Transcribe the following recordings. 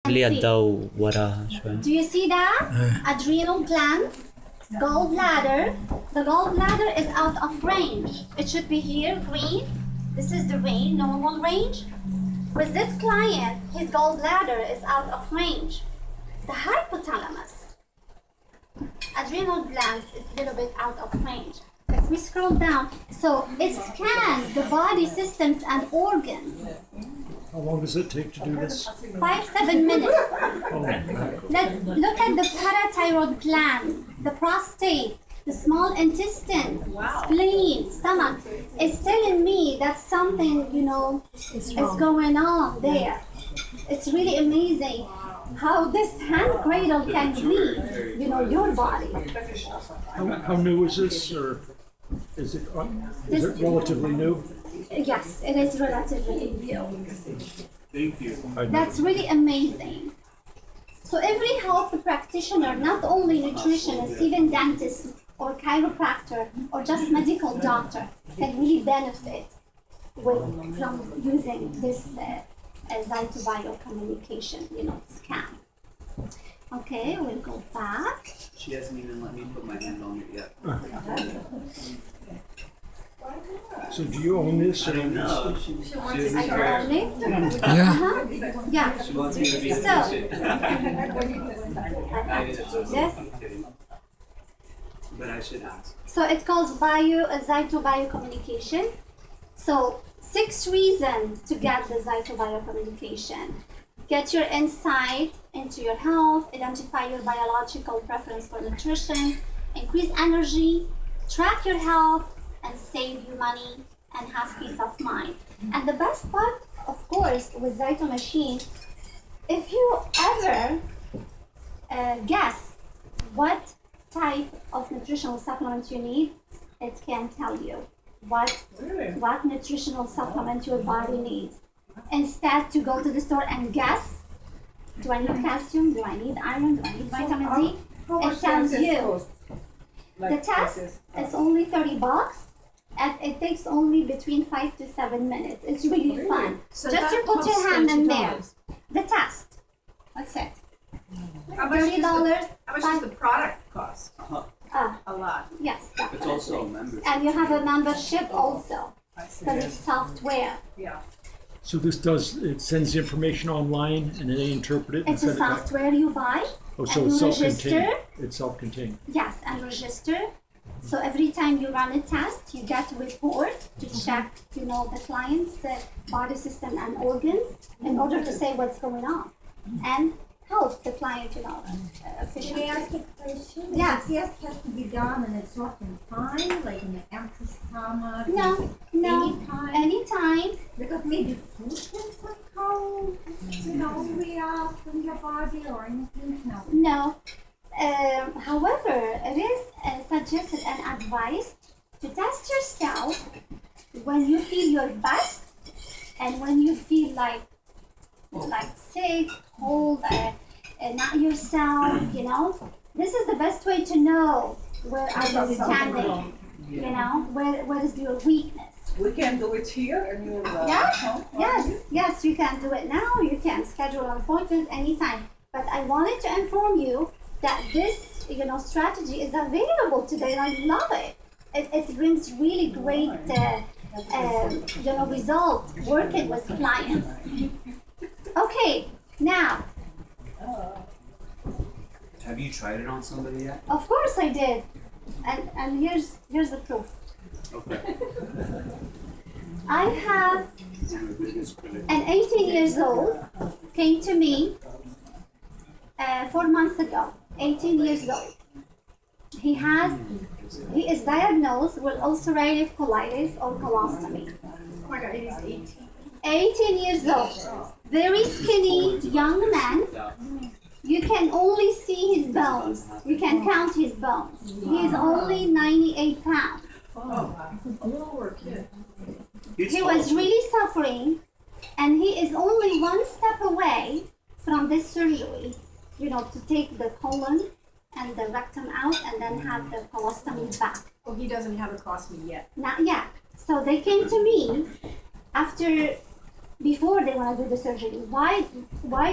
ليه see. الضوء وراها شوي. Do you see that? Adrenal glands, gallbladder. The gallbladder is out of range. It should be here, green. This is the range, normal range. With this client, his gallbladder is out of range. The hypothalamus, adrenal glands is a little bit out of range. If we scroll down, so it scans the body systems and organs. How long does it take to do this? 5-7 minutes. Oh, Let's look at the parathyroid gland, the prostate, the small intestine, spleen, stomach. It's telling me that something, is going on there. It's really amazing how this hand cradle can read, your body. how new is this, or is it relatively new? Yes, it is relatively new. Thank you. That's really amazing. So every health practitioner, not only nutritionist, even dentist or chiropractor or just medical doctor, can really benefit from using this Zyto Biocommunication, scan. Okay, we'll go back. She hasn't even let me put my hand on it yet. So do you own this? Or No, she I own it. Yeah. Yeah. She wants me to be So, yes. But I should ask. So it calls Zyto Biocommunication. So 6 reasons to get the Zyto Biocommunication. Get your insight into your health, identify your biological preference for nutrition, increase energy, track your health, and save you money and have peace of mind. And the best part, of course, with Zyto machine, if you ever guess what type of nutritional supplement you need, it can tell you what nutritional supplement your body needs. Instead to go to the store and guess, do I need calcium, do I need iron, do I need vitamin D? It tells you. The test is only $30 and it takes only between 5 to 7 minutes. It's really fun. So Just that to put your costs hand in there. $30. The test. That's it. How much $30. does the product cost? A lot. Yes, It's definitely. also a membership. And you have a membership also, I see. because it's software. Yeah. So it sends the information online and then they interpret it and It's a send it back? software you buy. Oh, so and it's you register. self-contained? It's self-contained. Yes, and register. So every time you run a test, you get a report to check, the client's body system and organs in order to say what's going on and help the client, Can efficiently. I ask a question? Yes. The test has to be done in a certain time, like in the empty stomach? No, Anytime? anytime. Because maybe food can somehow, react in your body or anything? No. No. However, it is suggested and advised to test yourself when you feel your best and when you feel like sick, cold, not yourself, This is the best way to know where are you standing, where is your weakness. We can do it here and you'll Yes, you can do it now. You can schedule an appointment anytime. But I wanted to inform you that this, strategy is available today, and I love it. It brings really great, result working with clients. Okay, now, Have you tried it on somebody yet? of course I did, and here's the proof. Okay. I have an 18 years old came to me 4 months ago. 18 years old. He is diagnosed with ulcerative colitis or colostomy. Oh my God, it is 18. 18 years old. Very skinny young man. You can only see his bones. You can count his bones. He is only 98 pounds. He was really suffering, and he is only 1 step away from this surgery, to take the colon and the rectum out and then have the colostomy back. Oh, he doesn't have a colostomy yet. Not yet. So they came to me after before they want to do the surgery. Why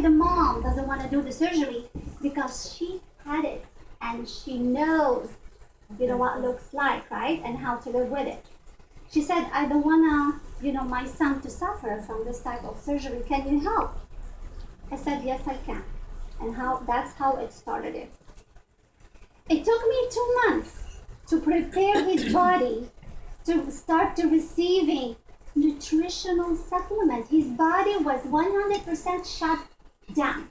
the mom doesn't want to do the surgery? Because she had it and she knows, what it looks like, right? And how to live with it. She said, I don't want to, my son to suffer from this type of surgery. Can you help? I said, yes, I can. And that's how it started it. It took me 2 months to prepare his body to start to receiving nutritional supplement. His body was 100% shut down.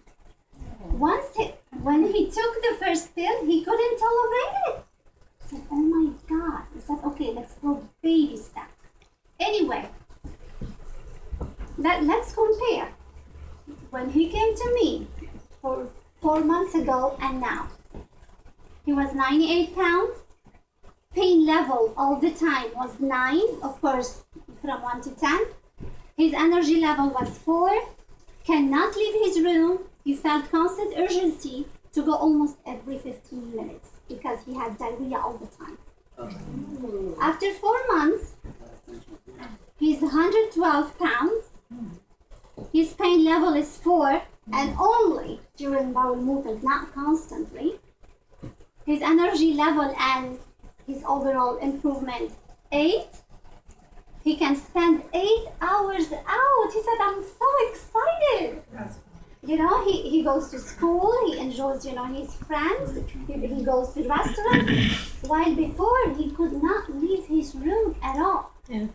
When he took the first pill, he couldn't tolerate it. I said, oh my God. I said, okay, let's go baby steps. Anyway, let's compare. When he came to me 4 months ago and now, he was 98 pounds. Pain level all the time was 9, of course, from 1 to 10. His energy level was 4. Cannot leave his room. He felt constant urgency to go almost every 15 minutes because he had diarrhea all the time. After 4 months, he's 112 pounds. His pain level is 4 and only during bowel movement, not constantly. His energy level and his overall improvement, 8. He can spend 8 hours out. He said, I'm so excited. He goes to school, he enjoys, his friends, he goes to restaurants, while before he could not leave his room at all. Yeah.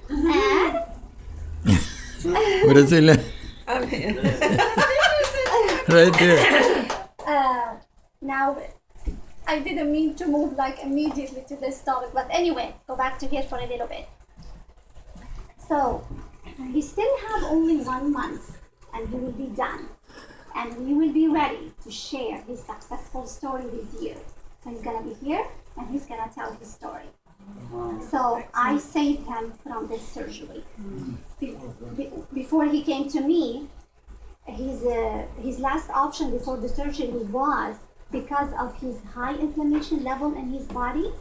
And Brazil. Okay. Right there. now, I didn't mean to move immediately to this topic, but anyway, go back to here for a little bit. So, we still have only 1 month and he will be done. And we will be ready to share his successful story with you. So he's gonna be here and he's gonna tell his story. So I saved him from this surgery. Before he came to me, his last option before the surgery was because of his high inflammation level in his body.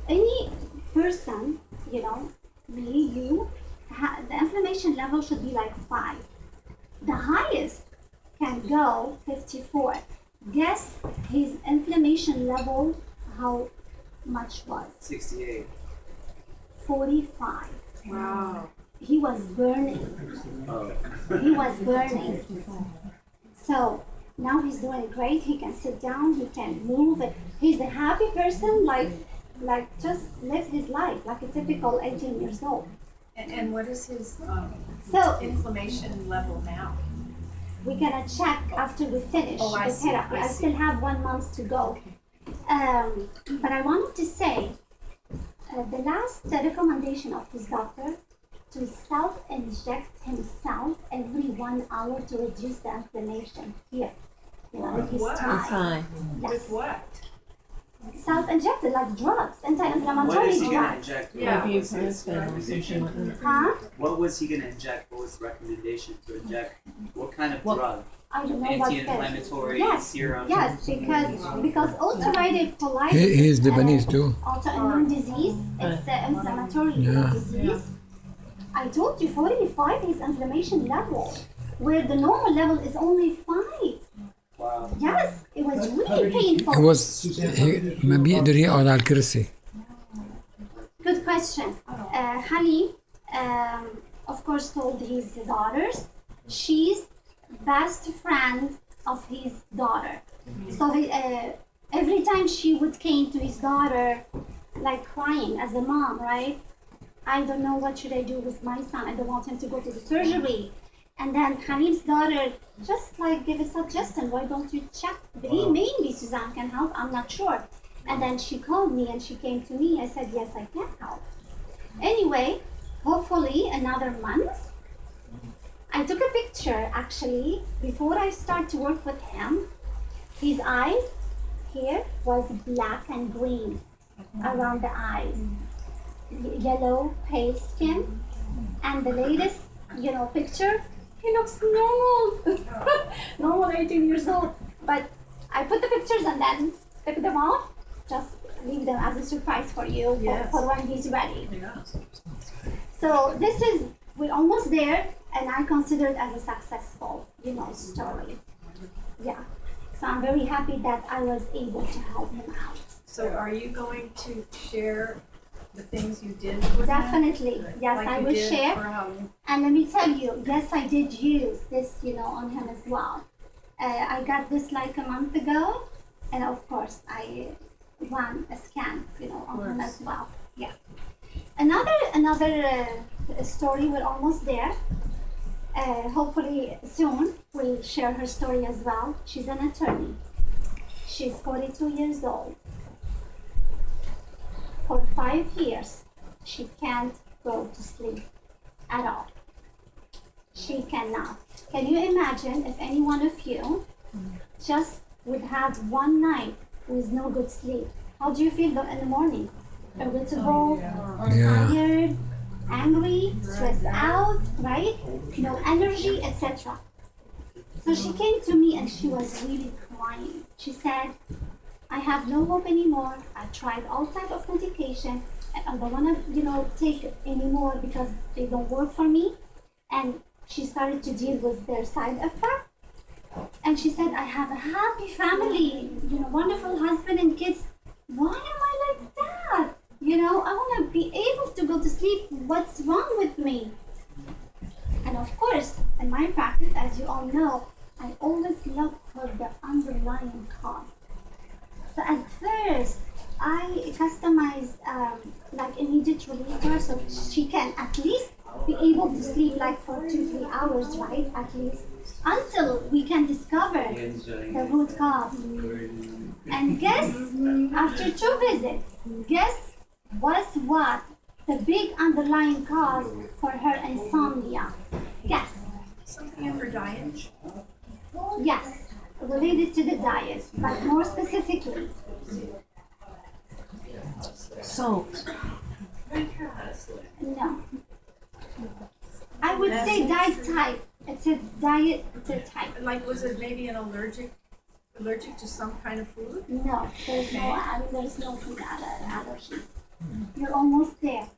Any person, me, you, the inflammation level should be like 5. The highest can go 54. Guess his inflammation level, how much was? 68. 45. Wow. He was burning. He was burning. So now he's doing great. He can sit down. He can move. He's a happy person, like just live his life like a typical 18 years old. And what is his So inflammation level now? we're gonna check after we finish Oh, I the see, therapy. I I see. still have 1 month to go. But I wanted to say the last recommendation of his doctor to self-inject himself every 1 hour to reduce the inflammation here. With his What? thigh. With Yes. what? Self-injected like drugs, What anti-inflammatory is he gonna drugs. inject? Yeah. What was his recommendation? Huh? What was he gonna inject? What was the recommendation to inject? What kind of Well, drug? I don't know what Anti-inflammatory Yes, serum? yes, because ulcerative colitis. He is Lebanese too. Autoimmune disease. It's an inflammatory disease. I told you 45 is inflammation level, where the normal level is only 5. Wow. Yes, it was really painful. He was ما بيقدر يقعد على الكرسي. Good question. Halim, of course, told his daughters. She's best friend of his daughter. So every time she would came to his daughter, like crying as a mom, right? I don't know what should I do with my son. I don't want him to go to the surgery. And then Halim's daughter just gave a suggestion. Why don't you check? Maybe Suzanne can help. I'm not sure. And then she called me and she came to me. I said, yes, I can help. Anyway, hopefully another month. I took a picture actually before I start to work with him. His eyes here was black and green around the eyes. Yellow, pale skin. And the latest, picture, he looks normal. Normal 18 years old. But I put the pictures and then took them off. Just leave them as a surprise for you Yes. for when he's ready. Yeah. So this is, we're almost there, and I consider it as a successful, story. Yeah. So I'm very happy that I was able to help him out. So are you going to share the things you did with him? Definitely. Yes, Like I you will did share. for Halloween? And let me tell you, yes, I did use this, on him as well. I got this like a month ago, and of course, I ran a scan, on him as well. Yeah. Another story. We're almost there. Hopefully soon we'll share her story as well. She's an attorney. She's 42 years old. For 5 years, she can't go to sleep at all. She cannot. Can you imagine if any one of you just would have one night with no good sleep? How do you feel in the morning? Irritable, tired, angry, stressed out, right? No energy, etc. So she came to me and she was really crying. She said, I have no hope anymore. I tried all type of medication and I don't want to, take it anymore because they don't work for me. And she started to deal with their side effect. And she said, I have a happy family, wonderful husband and kids. Why am I like that? I want to be able to go to sleep. What's wrong with me? And of course, in my practice, as you all know, I always look for the underlying cause. So at first, I customized like immediate reliever so she can at least be able to sleep like for 2-3 hours, right? At least until we can discover the root cause. And guess, after 2 visits, guess was what the big underlying cause for her insomnia? Guess. Something in her diet? Yes, related to the diet, but more specifically. Salt. No. I would say diet type. It's a diet type. Like, was it maybe an allergic to some kind of food? No, there's no food allergy. You're almost there.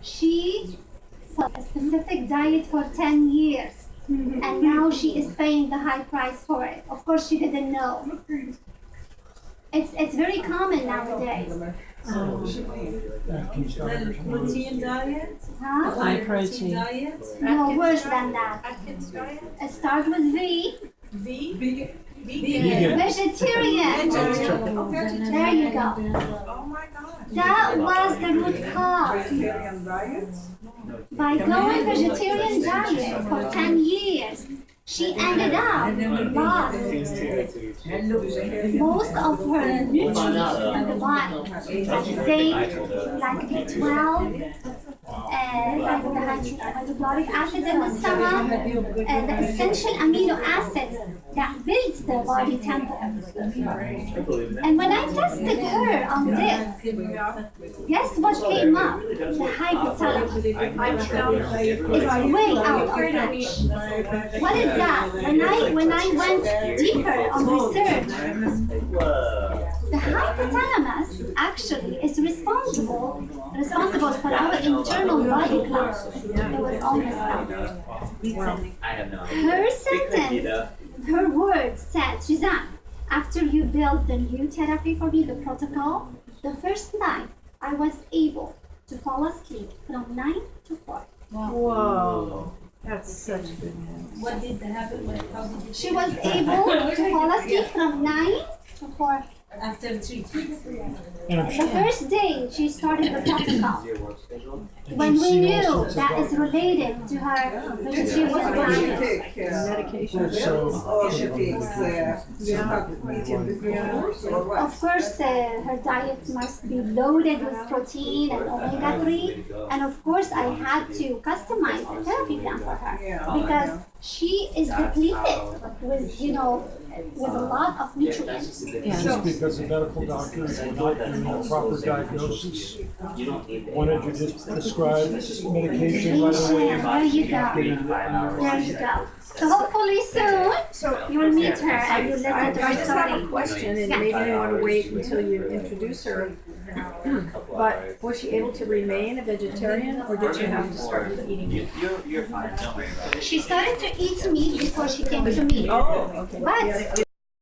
She followed a specific diet for 10 years, and now she is paying the high price for it. Of course, she didn't know. It's very common nowadays. Protein diet? Huh? High protein diet? No, worse than that. Atkins diet? It starts with V. Vegan. Vegetarian. There you go. Oh my God. That was the root cause. By going vegetarian diet for 10 years, she ended up lost most of her nutrients in the body, like zinc, like B12, like the hydrochloric acid in the stomach, the essential amino acids that builds the body temperature. And when I tested her on this, guess what came up? The hypothalamus. It's way out of reach. What is that? When I went deeper on research, the hypothalamus actually is responsible for our internal body clock. It was almost done. Her sentence, her words said, Suzanne, after you built the new therapy for me, the protocol, the first night I was able to fall asleep from 9 to 4. Whoa. That's such good news. What did happen? How did you She was able to fall asleep from 9 to 4. after treatment? The first day she started the protocol, when we knew that is related to her vegetarian diet. Medication. So, Of course, her diet must be loaded with protein and omega-3, and of course I had to customize the therapy plan for her because she is depleted with, with a lot of nutrients. just because the medical doctors were not giving a proper diagnosis, wanted to just prescribe medication right away. There you go. There you go. So hopefully soon So you will meet her and you listen I to her just have a story. question, and Yeah. maybe you want to wait until you introduce her. But was she able to remain a vegetarian, or did she have to start eating meat? You're fine, don't worry about it. She started to eat meat before she came to me. Oh, okay. But Yes.